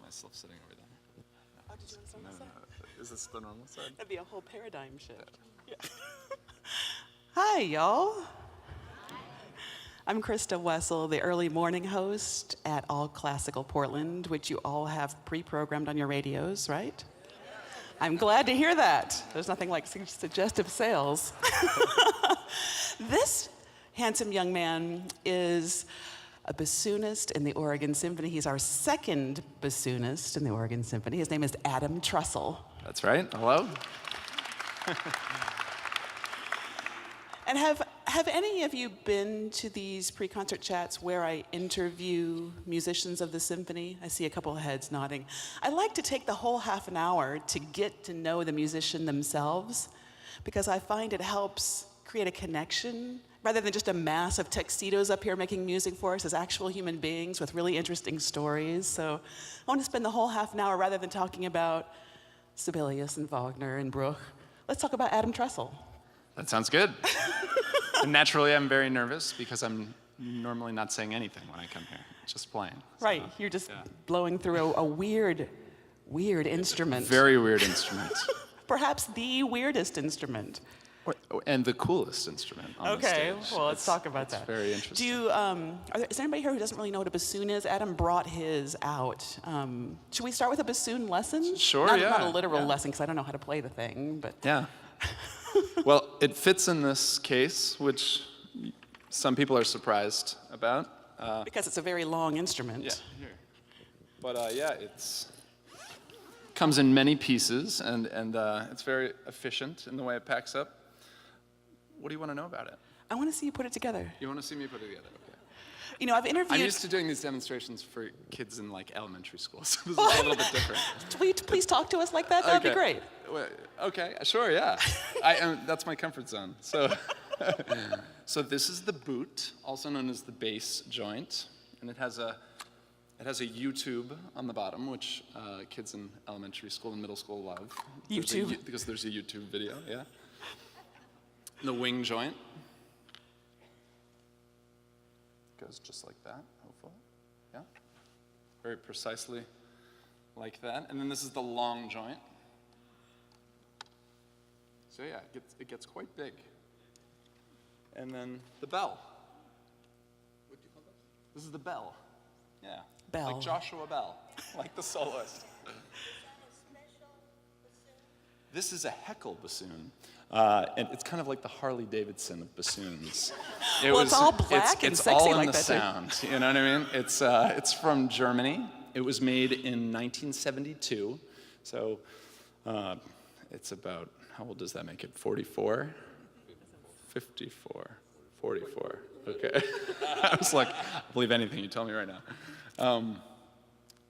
myself sitting over there. Oh, did you want to start this side? No. Is this the normal side? That'd be a whole paradigm shift. Yeah. Hi, y'all. I'm Christa Wessel, the early morning host at All Classical Portland, which you all have pre-programmed on your radios, right? I'm glad to hear that. There's nothing like suggestive sales. This handsome young man is a bassoonist in the Oregon Symphony. He's our second bassoonist in the Oregon Symphony. His name is Adam Trussell. That's right. Hello. And have any of you been to these pre-concert chats where I interview musicians of the symphony? I see a couple of heads nodding. I like to take the whole half an hour to get to know the musician themselves, because I find it helps create a connection rather than just a mass of tuxedos up here making music for us as actual human beings with really interesting stories. So I want to spend the whole half an hour, rather than talking about Sibelius and Wagner and Bruch, let's talk about Adam Trussell. That sounds good. And naturally, I'm very nervous because I'm normally not saying anything when I come here, just playing. So, right, you're just blowing through a weird instrument. Very weird instrument. Perhaps the weirdest instrument. And the coolest instrument on the stage. Okay, well, let's talk about that. It's very interesting. Is there anybody here who doesn't really know what a bassoon is? Adam brought his out. Should we start with a bassoon lesson? Sure, Not a literal lesson, because I don't know how to play the thing, but... Yeah. Well, it fits in this case, which some people are surprised about. Because it's a very long instrument. Yeah, here. But it's comes in many pieces, and it's very efficient in the way it packs up. What do you want to know about it? I want to see you put it together. You want to see me put it together? Okay. You know, I've interviewed... I'm used to doing these demonstrations for kids in, like, elementary school, so this is a little bit different. Will you please talk to us like that? That would be great. Okay, sure, yeah. That's my comfort zone. So, so this is the boot, also known as the bass joint, and it has a U-tube on the bottom, which kids in elementary school and middle school love. YouTube? Because there's a YouTube video, yeah. The wing joint goes just like that, hopefully. Yeah. Very precisely like that. And then this is the long joint. So yeah, it gets quite big. And then the bell. What do you call this? This is the bell. Yeah. Bell. Like Joshua Bell, like the soloist. This is a Heckel bassoon. And it's kind of like the Harley Davidson of bassoons. It's all black and sexy all in like the that, sound. Too. You know what I mean? It's from Germany. It was made in 1972. So it's about, how old does that make it? 44? 54. 44. Okay. I was like, I'll believe anything you tell me right now.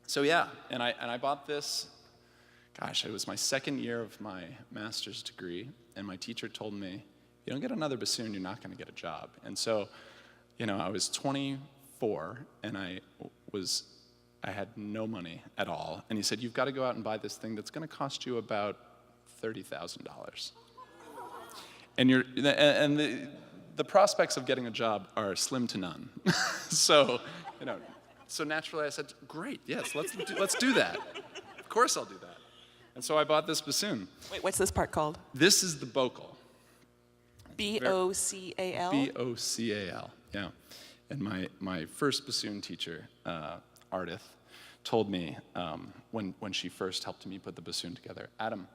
So yeah, and I bought this. Gosh, it was my second year of my master's degree, and my teacher told me, if you don't get another bassoon, you're not going to get a job. And so, you know, I was 24, and I had no money at all. And he said, you've got to go out and buy this thing that's going to cost you about $30,000. And the prospects of getting a job are slim to none. So, you know, so naturally I said, great, yes, let's do that. Of course I'll do that. And so I bought this bassoon. Wait, what's this part called? This is the bocal. B-O-C-A-L? B-O-C-A-L, yeah. And my first bassoon teacher, Ardith, told me when she first helped me put the bassoon together, Adam,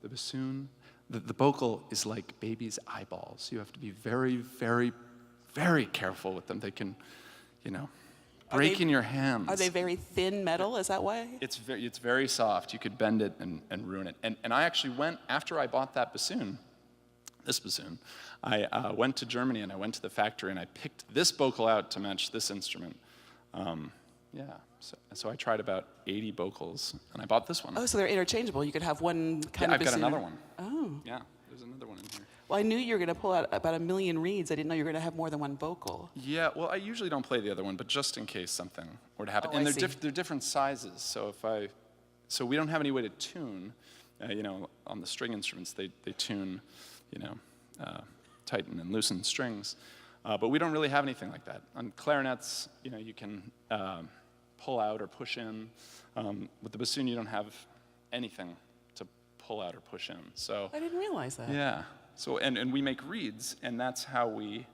the bassoon, the bocal is like baby's eyeballs. You have to be very, very, very careful with them. They can, you know, break in your hands. Are they very thin metal? Is that why? It's very soft. You could bend it and ruin it. And I actually went, after I bought that bassoon, this bassoon, I went to Germany and I went to the factory and I picked this bocal out to match this instrument. Yeah, so I tried about 80 bocals and I bought this one. Oh, so they're interchangeable. You could have one kind of bassoon. I've got another one. Oh. Yeah, there's another one in here. Well, I knew you were going to pull out about 1 million reeds. I didn't know you were going to have more than one vocal. Yeah, well, I usually don't play the other one, but just in case something were to happen. Oh, and I they're different sizes, so we don't have any way to tune. You know, on the string instruments, they tune, you know, tighten and loosen strings. But we don't really have anything like that. On clarinets, you know, you can pull out or push in. With the bassoon, you don't have anything to pull out or push in. So I didn't realize that. yeah. So and we make reeds, and that's how we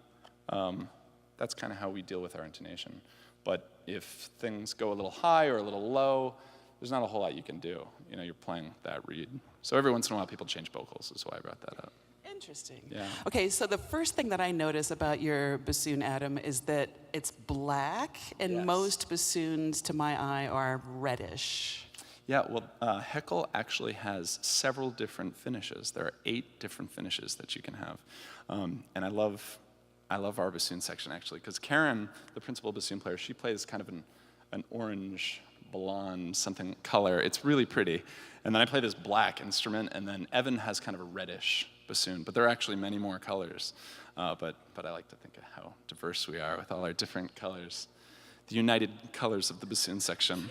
that's kind of how we deal with our intonation. But if things go a little high or a little low, there's not a whole lot you can do. You know, you're playing that reed. So every once in a while, people change vocals. Is why I brought that up. Interesting. Yeah. Okay, so the first thing that I notice about your bassoon, Adam, is that it's black, and Yes. most bassoons, to my eye, are reddish. Yeah, well, Heckel actually has several different finishes. There are 8 different finishes that you can have. And I love our bassoon section, actually, because Karen, the principal bassoon player, she plays kind of an orange, blonde, something color. It's really pretty. And then I play this black instrument, and then Evan has kind of a reddish bassoon, but there are actually many more colors. But I like to think of how diverse we are with all our different colors. The united colors of the bassoon section.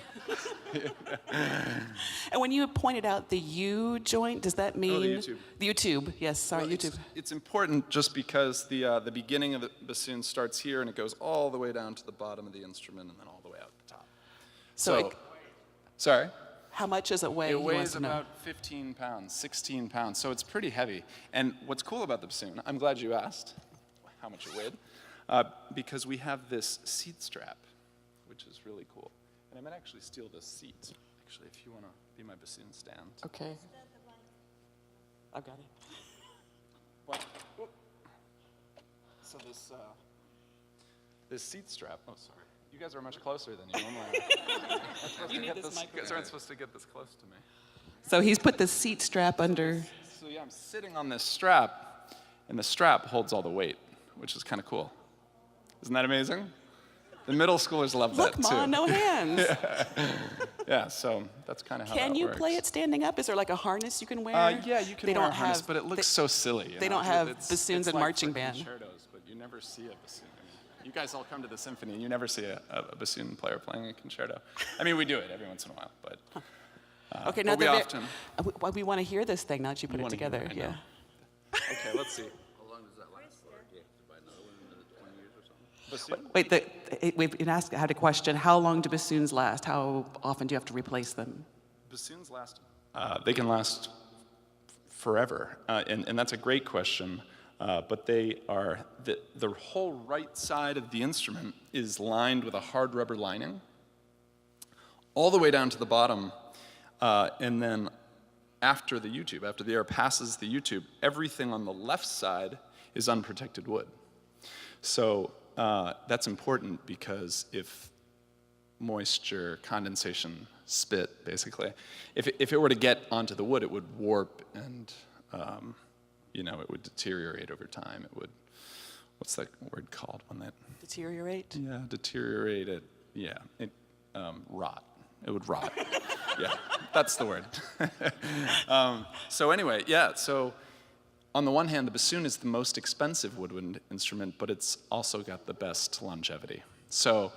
And when you pointed out the U joint, does that mean? Oh, the U-tube. The U-tube, yes, sorry, Well, U-tube. It's important just because the beginning of the bassoon starts here and it goes all the way down to the bottom of the instrument and then all the way out the top. So Sorry? how much does it weigh? It He wants weighs to know. about 15 pounds, 16 pounds, so it's pretty heavy. And what's cool about the bassoon, I'm glad you asked how much it weighed, because we have this seat strap, which is really cool. And I might actually steal this seat, actually, if you want to be my bassoon stand. Okay. I've got it. Well, so this seat strap, oh, sorry. You guys are much closer than you normally are. You need this You microphone. guys aren't supposed to get this close to me. So he's put the seat strap under. So yeah, I'm sitting on this strap, and the strap holds all the weight, which is kind of cool. Isn't that amazing? The middle schoolers love Look, that too. Ma, no hands. Yeah, so that's kind of how Can that you works. play it standing up? Is there like a harness you can wear? Yeah, you can They wear don't a harness, have- but it looks they- so silly. You they know? don't have It's bassoons and like marching for band. concertos, but you never see a bassoon. I mean, you guys all come to the symphony, and you never see a bassoon player playing a concerto. I mean, we do it every once in a while, but Okay, but now we the often. we want to hear this thing now that you put it wanna hear together. it, I Yeah. know. Okay, let's see. How long does that last? Or do you have to buy another one in another 20 years or something? Wait, we've been asked, had a question. How long do bassoons last? How often do you have to replace them? Bassoons last. They can last forever, and that's a great question. But they are the whole right side of the instrument is lined with a hard rubber lining, all the way down to the bottom, and then after the U-tube, after the air passes the U-tube, everything on the left side is unprotected wood. So that's important because if moisture, condensation, spit, basically, if it were to get onto the wood, it would warp and it would deteriorate over time. It would, what's that word called when that? Deteriorate? Yeah, deteriorate it. Yeah, rot. It would rot. Yeah, that's the word. So anyway, yeah. So on the one hand, the bassoon is the most expensive woodwind instrument, but it's also got the best longevity. So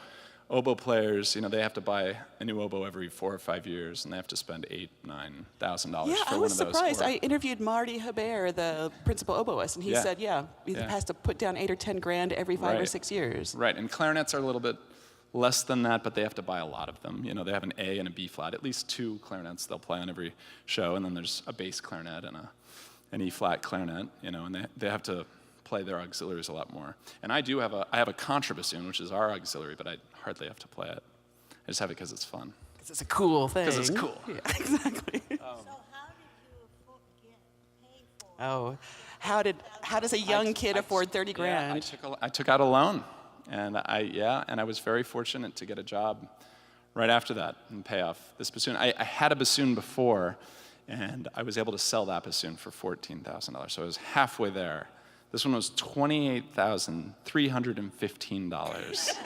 oboe players, they have to buy a new oboe every 4 or 5 years, and they have to spend $8,000-9,000 Yeah, for I one was of those. surprised. or- I interviewed Marty Hebert, the principal oboist, and he Yeah. said, he Yeah. has to put down 8 or 10 grand every 5 or Right. 6 years. Right, and clarinets are a little bit less than that, but they have to buy a lot of them. They have an A and a B flat, at least 2 clarinets they'll play on every show, and then there's a bass clarinet and an E flat clarinet, and they have to play their auxiliaries a lot more. And I have a contrabassoon, which is our auxiliary, but I hardly have to play it. I just have it because it's fun. 'Cause it's a cool thing. 'Cause it's cool. Yeah, exactly. So how did you get paid for it? Oh, how does a young kid afford 30 grand? Yeah, I took out a loan, and I was very fortunate to get a job right after that and pay off this bassoon. I had a bassoon before, and I was able to sell that bassoon for $14,000, so I was halfway there. This one was $28,315,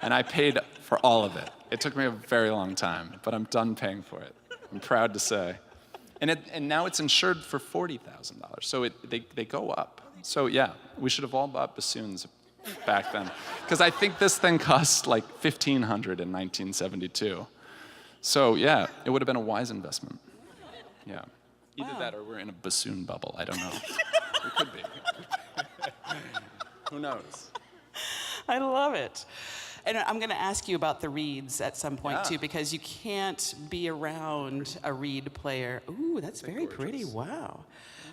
and I paid for all of it. It took me a very long time, but I'm done paying for it. I'm proud to say. And now it's insured for $40,000, so they go up. So yeah, we should have all bought bassoons back then, because I think this thing cost like $1,500 in 1972. So yeah, it would have been a wise investment. Yeah, either that or we're in a bassoon bubble. I don't know. We could be. Who knows? I love it. And I'm going to ask you about the reeds at some point Yeah. too, because you can't be around a reed player. Ooh, that's very pretty. gorgeous. Wow.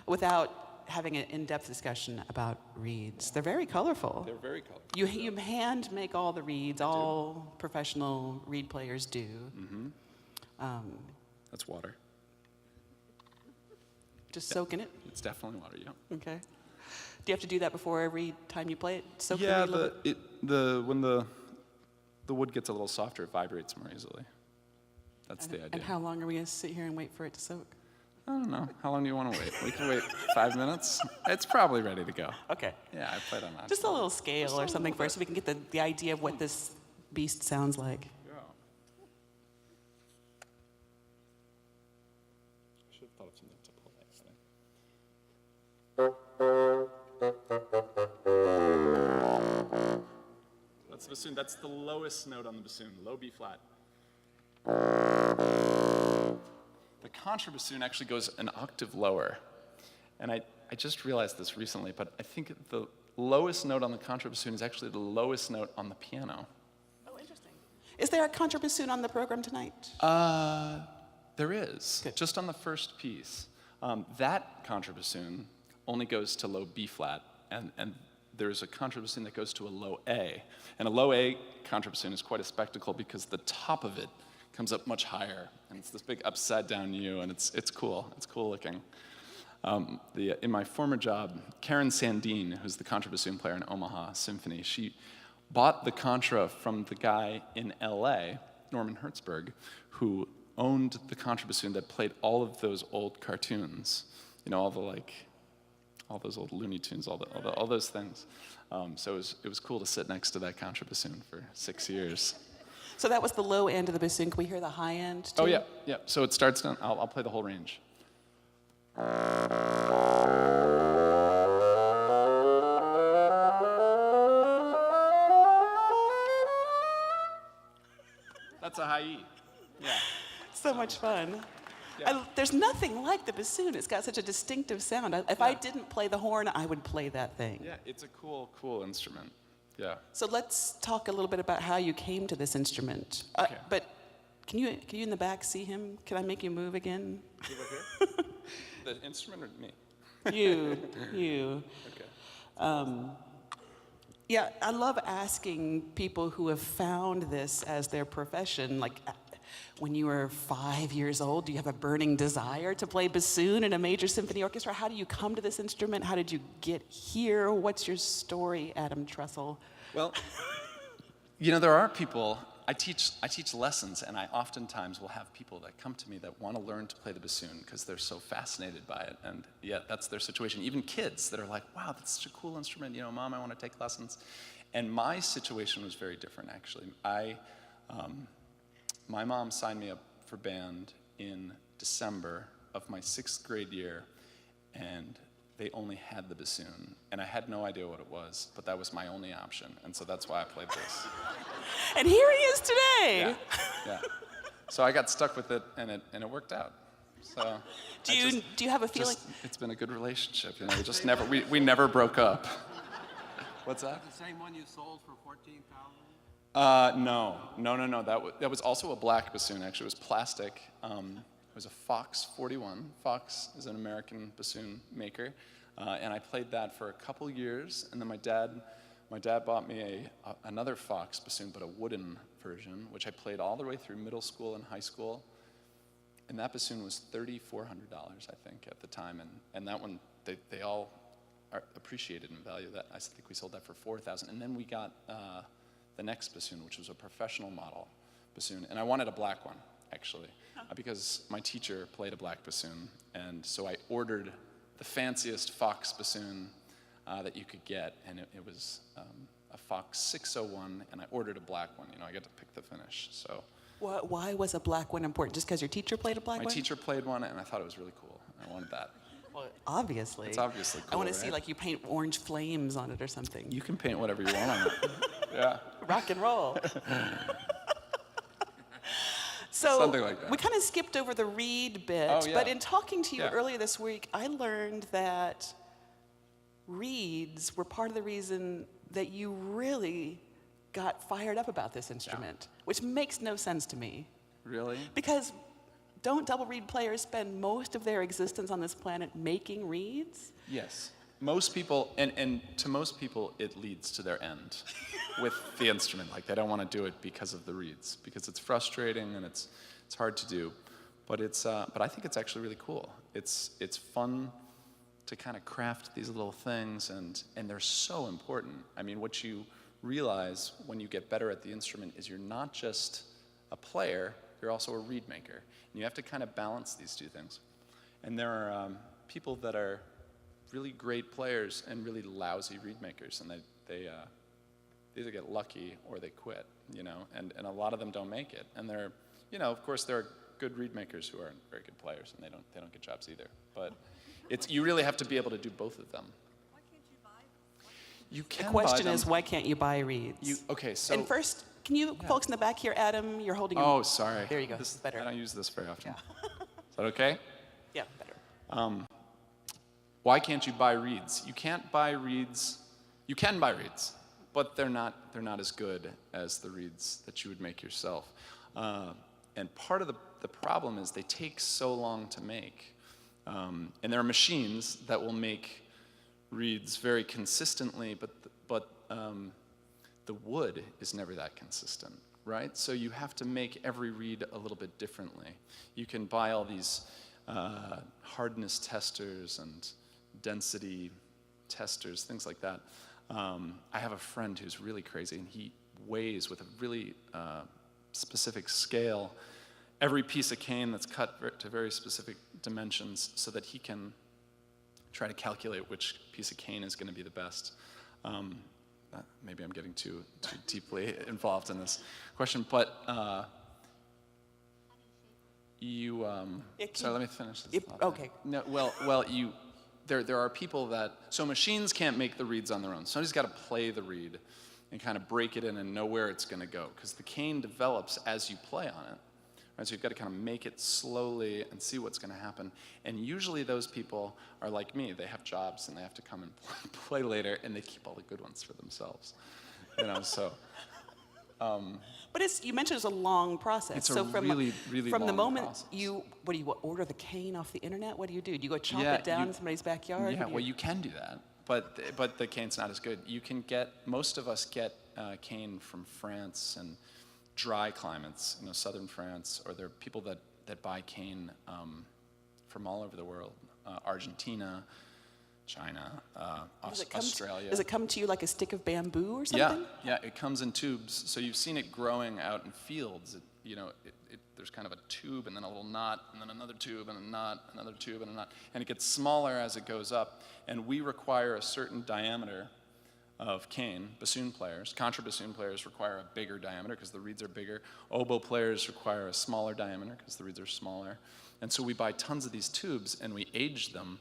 Without having an in-depth discussion about reeds. They're very colorful. They're very colorful. You hand make all the reeds. All professional reed players do. That's water. Just soak in it. It's definitely water, yeah. Okay. Do you have to do that before every time you play it? Soak Yeah, the reed a little bit? when the wood gets a little softer, it vibrates more easily. That's the idea. And how long are we going to sit here and wait for it to soak? I don't know. How long do you want to wait? We can wait 5 minutes. It's probably ready to go. Okay. Yeah, I played on that. Just a little scale or something first so we can get the idea of what this beast sounds like. Yeah. I should have thought of something to play. That's the bassoon. That's the lowest note on the bassoon, low B flat. The contrabassoon actually goes an octave lower. And I just realized this recently, but I think the lowest note on the contrabassoon is actually the lowest note on the piano. Oh, interesting. Is there a contrabassoon on the program tonight? There is, Good. just on the first piece. That contrabassoon only goes to low B flat, and there's a contrabassoon that goes to a low A. And a low A contrabassoon is quite a spectacle because the top of it comes up much higher, and it's this big upside down U, and it's cool. It's cool looking. In my former job, Karen Sandine, who's the contrabassoon player in Omaha Symphony, she bought the contra from the guy in LA, Norman Hertzberg, who owned the contrabassoon that played all of those old cartoons, you know, all those old Looney Tunes, all those things. So it was cool to sit next to that contrabassoon for 6 years. So that was the low end of the bassoon. Can we hear the high end too? Oh yeah. So it starts down. I'll play the whole range. That's a high E. Yeah. So much fun. Yeah. There's nothing like the bassoon. It's got such a distinctive sound. If I didn't play the horn, I would play that thing. Yeah, it's a cool instrument. Yeah. So let's talk a little bit about how you came to this instrument. Okay. But can you in the back see him? Can I make you move again? The instrument or me? You. Okay. Yeah, I love asking people who have found this as their profession, like when you were 5 years old, do you have a burning desire to play bassoon in a major symphony orchestra? How do you come to this instrument? How did you get here? What's your story, Adam Trussell? Well, you know, there are people, I teach lessons, and I oftentimes will have people that come to me that want to learn to play the bassoon because they're so fascinated by it, and yeah, that's their situation. Even kids that are like, wow, that's such a cool instrument, you know, Mom, I want to take lessons. And my situation was very different, actually. My mom signed me up for band in December of my 6th grade year, and they only had the bassoon, and I had no idea what it was, but that was my only option, and so that's why I played this. And here he is today. Yeah. So I got stuck with it, and it worked out. So Do you have a feeling? it's been a good relationship, you know. We never broke up. What's that? The same one you sold for $14,000? No. That was also a black bassoon, actually. It was plastic. It was a Fox 41. Fox is an American bassoon maker. And I played that for a couple years. And then my dad bought me another Fox bassoon, but a wooden version, which I played all the way through middle school and high school. And that bassoon was $3,400, I think, at the time. And that one, they all are appreciated in value. That I think we sold that for $4,000. And then we got the next bassoon, which was a professional model bassoon. And I wanted a black one, actually, because my teacher played a black bassoon. And so I ordered the fanciest Fox bassoon that you could get, and it was a Fox 601, and I ordered a black one. You know, I got to pick the finish, so. Why was a black one important? Just because your teacher played a black one? My teacher played one, and I thought it was really cool. I wanted that. Well, obviously. It's obviously cool, I want to see, right? like, you paint orange flames on it or something. You can paint whatever you want on it. Yeah. Rock and roll. So Something like that. we kind of skipped over the reed bit, Oh, yeah. but in talking to you Yeah. earlier this week, I learned that reeds were part of the reason that you really got fired up about this instrument, which makes no sense to me. Really? Because don't double reed players spend most of their existence on this planet making reeds? Yes. Most people, and to most people, it leads to their end with the instrument. Like, they don't want to do it because of the reeds, because it's frustrating and it's hard to do. But but I think it's actually really cool. It's fun to kind of craft these little things, and they're so important. I mean, what you realize when you get better at the instrument is you're not just a player, you're also a reed maker. And you have to kind of balance these two things. And there are people that are really great players and really lousy reed makers, and they either get lucky or they quit, you know, and a lot of them don't make it. And they're, you know, of course there are good reed makers who aren't very good players, and they don't get jobs either. But you really have to be able to do both of them. Why can't you buy them? You The can question buy is, them. why can't you buy reeds? Okay, so. And first, can you folks in the back here, Adam, you're holding Oh, sorry. There you go, this is better. I don't use this very often. Is that okay? Yeah, better. Why can't you buy reeds? You can't buy reeds. You can buy reeds, but they're not as good as the reeds that you would make yourself. And part of the problem is they take so long to make. And there are machines that will make reeds very consistently, but the wood is never that consistent, right? So you have to make every reed a little bit differently. You can buy all these hardness testers and density testers, things like that. I have a friend who's really crazy, and he weighs with a really specific scale every piece of cane that's cut to very specific dimensions so that he can try to calculate which piece of cane is going to be the best. Maybe I'm getting too deeply involved in this question, but sorry, let me finish this thought. Okay. No, there are people so machines can't make the reeds on their own. Somebody's got to play the reed and kind of break it in and know where it's going to go, because the cane develops as you play on it. Right? So you've got to kind of make it slowly and see what's going to happen. And usually those people are like me. They have jobs and they have to come and play later, and they keep all the good ones for themselves. You know, so. But you mentioned it's a long process. It's a so from really, really from the long moment process. you order the cane off the internet? What do? Do you go chop Yeah, it down in somebody's backyard? Yeah, well, you can do that, but the cane's not as good. You can most of us get cane from France and dry climates, you know, southern France, or there are people that buy cane from all over the world, Argentina, China, Australia. Does it come to you like a stick of bamboo or something? Yeah, it comes in tubes. So you've seen it growing out in fields. There's kind of a tube and then a little knot and then another tube and a knot, another tube and a knot. And it gets smaller as it goes up. And we require a certain diameter of cane. Bassoon players, contrabassoon players require a bigger diameter because the reeds are bigger. Oboe players require a smaller diameter because the reeds are smaller. And so we buy tons of these tubes and we age them.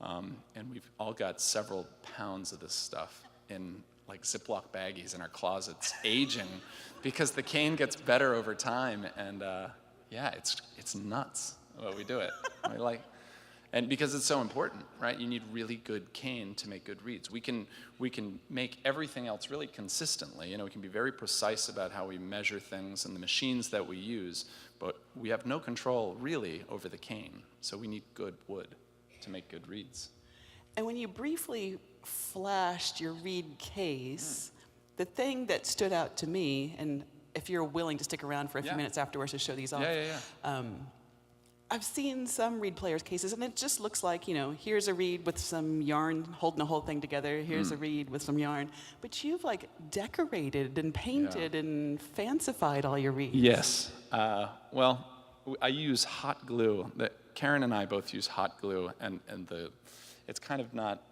And we've all got several pounds of this stuff in like Ziploc baggies in our closets, aging, because the cane gets better over time. And it's nuts what we do it. And because it's so important, right? You need really good cane to make good reeds. We can make everything else really consistently. You know, we can be very precise about how we measure things and the machines that we use, but we have no control really over the cane. So we need good wood to make good reeds. And when you briefly flashed your reed case, the thing that stood out to me, and if you're willing to stick around for a few minutes afterwards to show these off, I've seen some reed players' cases, and it just looks like, you know, here's a reed with some yarn holding the whole thing together, here's a reed with some yarn, but you've like decorated and painted and fancified all your reeds. Yes. Well, I use hot glue. Karen and I both use hot glue, and it's kind of not,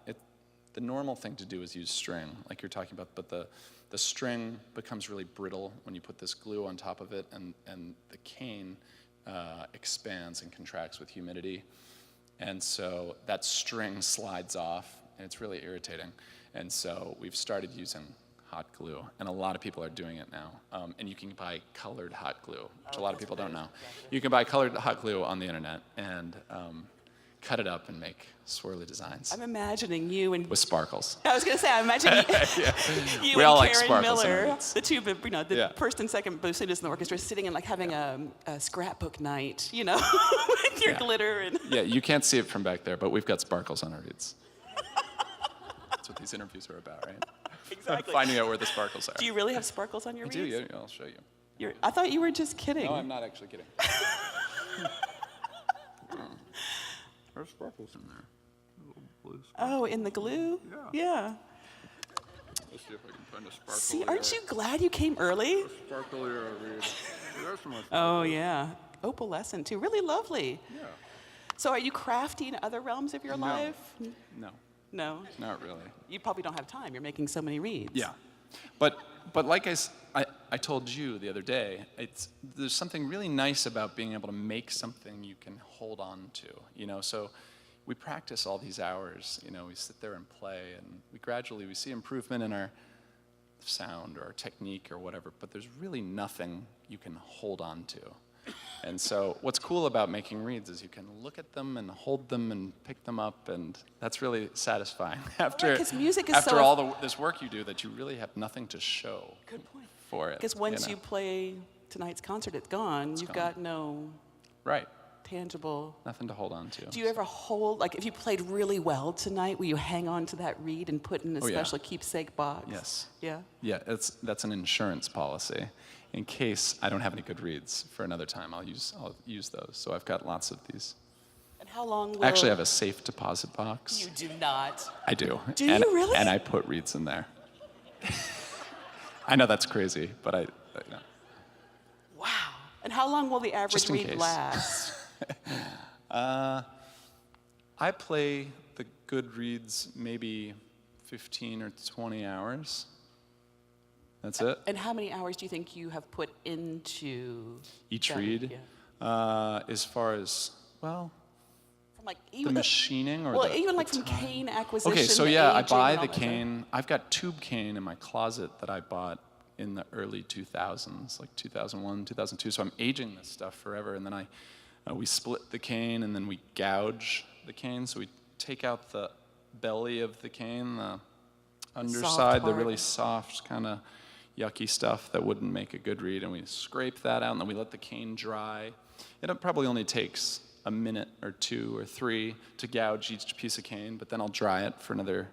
the normal thing to do is use string, like you're talking about, but the string becomes really brittle when you put this glue on top of it, and the cane expands and contracts with humidity. And so that string slides off, and it's really irritating. And so we've started using hot glue, and a lot of people are doing it now. And you can buy colored hot glue, which a lot of people don't know. You can buy colored hot glue on the internet, and cut it up and make swirly designs I'm imagining you and with sparkles. I was going to say, I imagine you We and all like Karen sparkles in our Miller, reeds. the two, the Yeah. first and second bassoonists in the orchestra, sitting and like having a scrapbook night, you know, with your Yeah. glitter and. Yeah, you can't see it from back there, but we've got sparkles on our reeds. That's what these interviews are about, right? Exactly. Finding out where the sparkles are. Do you really have sparkles on your I reeds? do, yeah, I'll show you. I thought you were just kidding. No, I'm not actually kidding. There's sparkles in there. Little blue Oh, in the glue? Yeah. Let's see if I can find a sparkle. See, aren't you glad you came early? Sparklier reed. There's some more Oh, yeah. Opalescent, too. Really lovely. Yeah. So are you crafty in other realms of your No. life? No, No. not really. You probably don't have time. You're making so many reeds. Yeah. But like I told you the other day, there's something really nice about being able to make something you can hold on to, you know? So we practice all these hours, you know, we sit there and play, and we see improvement in our sound or our technique or whatever, but there's really nothing you can hold on to. And so what's cool about making reeds is you can look at them and hold them and pick them up, and that's really satisfying after, 'cause music is after so- all this work you do that you really have nothing to show Good point. for it. Because once know? you play tonight's concert, it's gone. You've gone. got no Right, tangible. nothing to hold on to. Do you ever hold, like if you played really well tonight, will you hang on to that reed and put in a Oh, yeah. special keepsake box? Yes. Yeah? Yeah, that's an insurance policy. In case I don't have any good reeds for another time, I'll use those. So I've got lots of these. And how long will... I actually have a safe deposit box. You do not. I do. Do you really? And I put reeds in there. I know that's crazy, but I you know. Wow. And how long will the average Just in reed case. last? I play the good reeds maybe 15 or 20 hours. That's it. And how many hours do you think you have put into Each that? reed. Yeah. As far as, well, From like the even machining or well, the even like the from time? cane acquisition. Okay, so yeah, I aging, buy and all the that stuff. cane. I've got tube cane in my closet that I bought in the early 2000s, like 2001, 2002. So I'm aging this stuff forever, and then we split the cane, and then we gouge the cane. So we take out the belly of the cane, the underside, the part. really soft kind of yucky stuff that wouldn't make a good reed, and we scrape that out, and then we let the cane dry. It probably only takes a minute or 2 or 3 to gouge each piece of cane, but then I'll dry it for another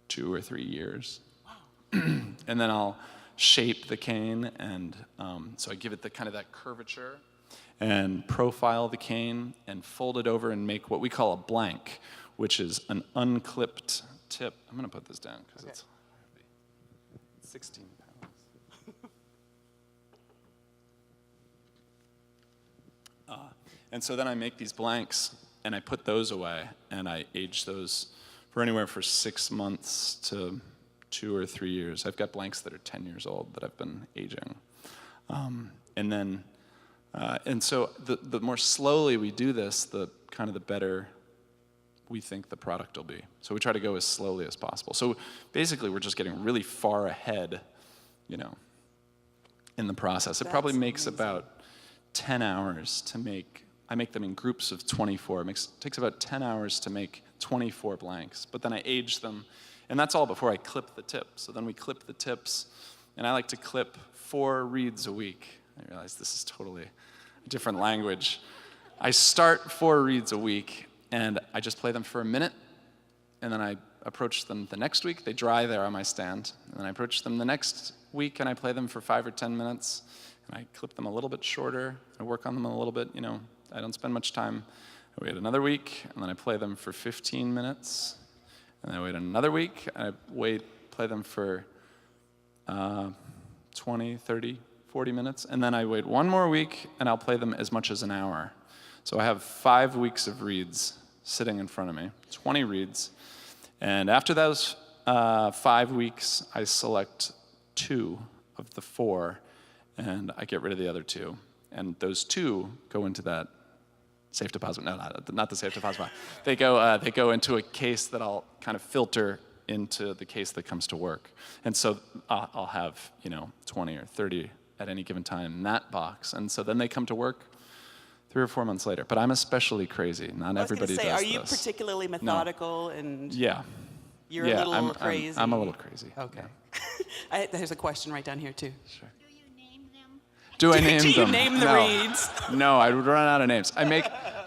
2 or 3 years. Wow. And then I'll shape the cane, and so I give it the kind of that curvature, and profile the cane, and fold it over and make what we call a blank, which is an unclipped tip. I'm gonna put this down because it's heavy. 16 pounds. And so then I make these blanks, and I put those away, and I age those for anywhere from 6 months to 2 or 3 years. I've got blanks that are 10 years old that I've been aging. And so the more slowly we do this, the kind of the better we think the product will be. So we try to go as slowly as possible. So basically, we're just getting really far ahead, you know, in the process. It probably That's makes amazing. about 10 hours to make. I make them in groups of 24. It takes about 10 hours to make 24 blanks, but then I age them, and that's all before I clip the tips. So then we clip the tips, and I like to clip 4 reeds a week. I realize this is totally a different language. I start 4 reeds a week, and I just play them for a minute, and then I approach them the next week. They dry there on my stand, and then I approach them the next week, and I play them for 5 or 10 minutes, and I clip them a little bit shorter. I work on them a little bit, you know. I don't spend much time. I wait another week, and then I play them for 15 minutes, and then I wait another week, and I play them for 20, 30, 40 minutes, and then I wait one more week, and I'll play them as much as an hour. So I have 5 weeks of reeds sitting in front of me, 20 reeds, and after those 5 weeks, I select 2 of the 4, and I get rid of the other 2. And those 2 go into that safe deposit. No, not the safe deposit box. They go into a case that I'll kind of filter into the case that comes to work. And so I'll have 20 or 30 at any given time in that box. And so then they come to work 3 or 4 months later. But I'm especially crazy. Not everybody I was going to say, does are you this. particularly methodical and Yeah. you're Yeah, a little crazy? I'm a little crazy. Okay. Yeah. There's a question right down here, too. Sure. Do you name them? Do I name Do you them? name the No. reeds? No, I would run out of names. I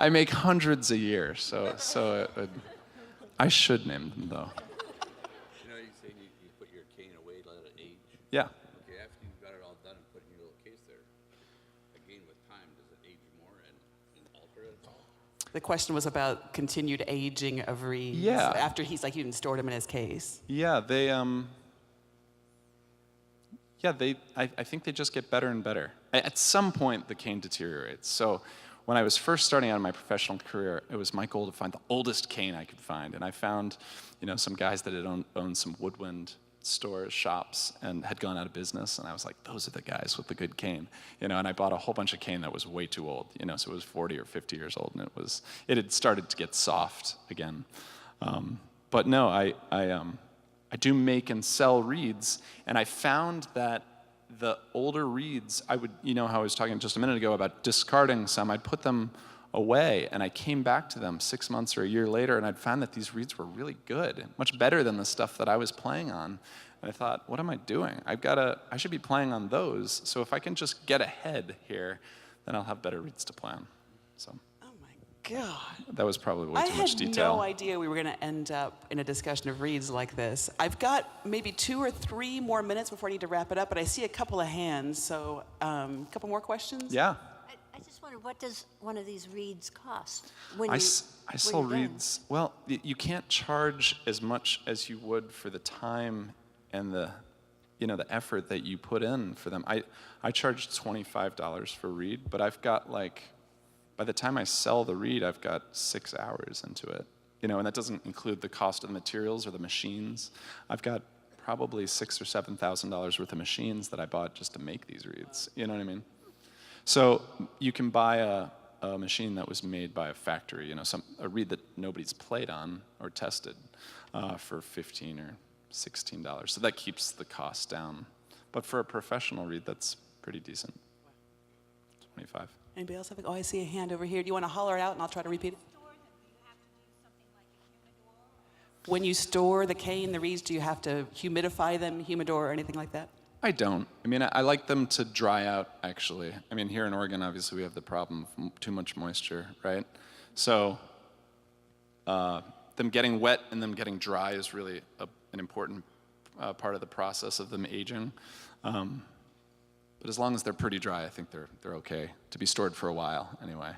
make hundreds a year, so I should name them though. You know, you say you put your cane away, let it age. Yeah. Okay, after you've got it all done and put in your little case there, again with time, does it age more and alter it at all? The question was about continued aging of reeds. Yeah. After he's like even stored them in his case. Yeah, I think they just get better and better. At some point, the cane deteriorates. So when I was first starting out in my professional career, it was my goal to find the oldest cane I could find. And I found, some guys that had owned some woodwind stores, shops, and had gone out of business. And I was like, those are the guys with the good cane. And I bought a whole bunch of cane that was way too old. So it was 40 or 50 years old, and it had started to get soft again. But no, I do make and sell reeds, and I found that the older reeds, how I was talking just a minute ago about discarding some, I'd put them away, and I came back to them 6 months or a year later, and I'd found that these reeds were really good, much better than the stuff that I was playing on. And I thought, what am I doing? I should be playing on those, so if I can just get ahead here, then I'll have better reeds to play on. So. God. That was probably way too much I detail. had no idea we were going to end up in a discussion of reeds like this. I've got maybe 2 or 3 more minutes before I need to wrap it up, but I see a couple of hands, so a couple more questions? Yeah. I just wonder, what does one of these reeds cost? I sell reeds. Well, you can't charge as much as you would for the time and the effort that you put in for them. I charge $25 for a reed, but I've got by the time I sell the reed, I've got 6 hours into it. And that doesn't include the cost of the materials or the machines. I've got probably $6,000 or $7,000 worth of machines that I bought just to make these reeds. You know what I mean? So you can buy a machine that was made by a factory, a reed that nobody's played on or tested for $15 or $16. So that keeps the cost down. But for a professional reed, that's pretty decent. 25. Anybody else have I see a hand over here. Do you want to holler it out and I'll try to repeat it? When you store the cane, the reeds, do you have to humidify them, humidor, or anything like that? I don't. I like them to dry out, actually. Here in Oregon, obviously, we have the problem of too much moisture, right? So them getting wet and them getting dry is really an important part of the process of them aging. But as long as they're pretty dry, I think they're okay to be stored for a while anyway.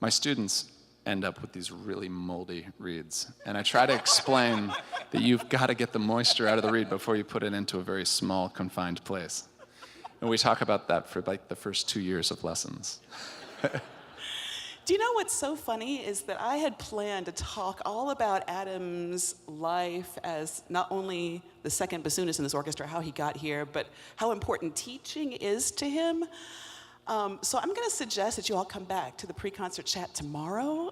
My students end up with these really moldy reeds, and I try to explain that you've got to get the moisture out of the reed before you put it into a very small, confined place. And we talk about that for the first 2 years of lessons. Do you know what's so funny is that I had planned to talk all about Adam's life as not only the second bassoonist in this orchestra, how he got here, but how important teaching is to him. So I'm going to suggest that you all come back to the pre-concert chat tomorrow.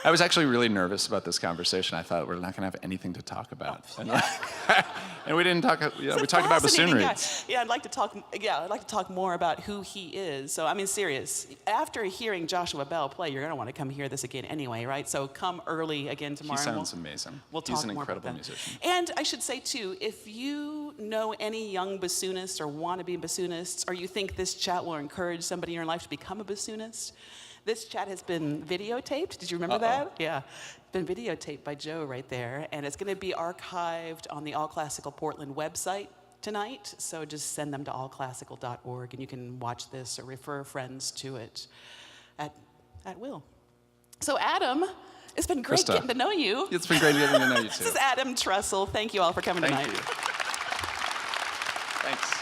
I was actually really nervous about this conversation. I thought we're not going to have anything to talk about. And we didn't talk. We talked about bassoon reeds. Yeah, I'd like to talk more about who he is. So serious. After hearing Joshua Bell play, you're going to want to come hear this again anyway, right? So come early again tomorrow. He sounds amazing. We'll talk He's an more incredible about that. musician. And I should say too, if you know any young bassoonists or want to be bassoonists, or you think this chat will encourage somebody in your life to become a bassoonist, this chat has been videotaped. Did you remember that? Yeah. It's been videotaped by Joe right there. And it's going to be archived on the All Classical Portland website tonight. So just send them to allclassical.org and you can watch this or refer friends to it at will. So Adam, it's been great Christa. getting to know you. It's been great getting to know you too. This is Adam Trussell. Thank you all for coming tonight. Thank you. Thanks.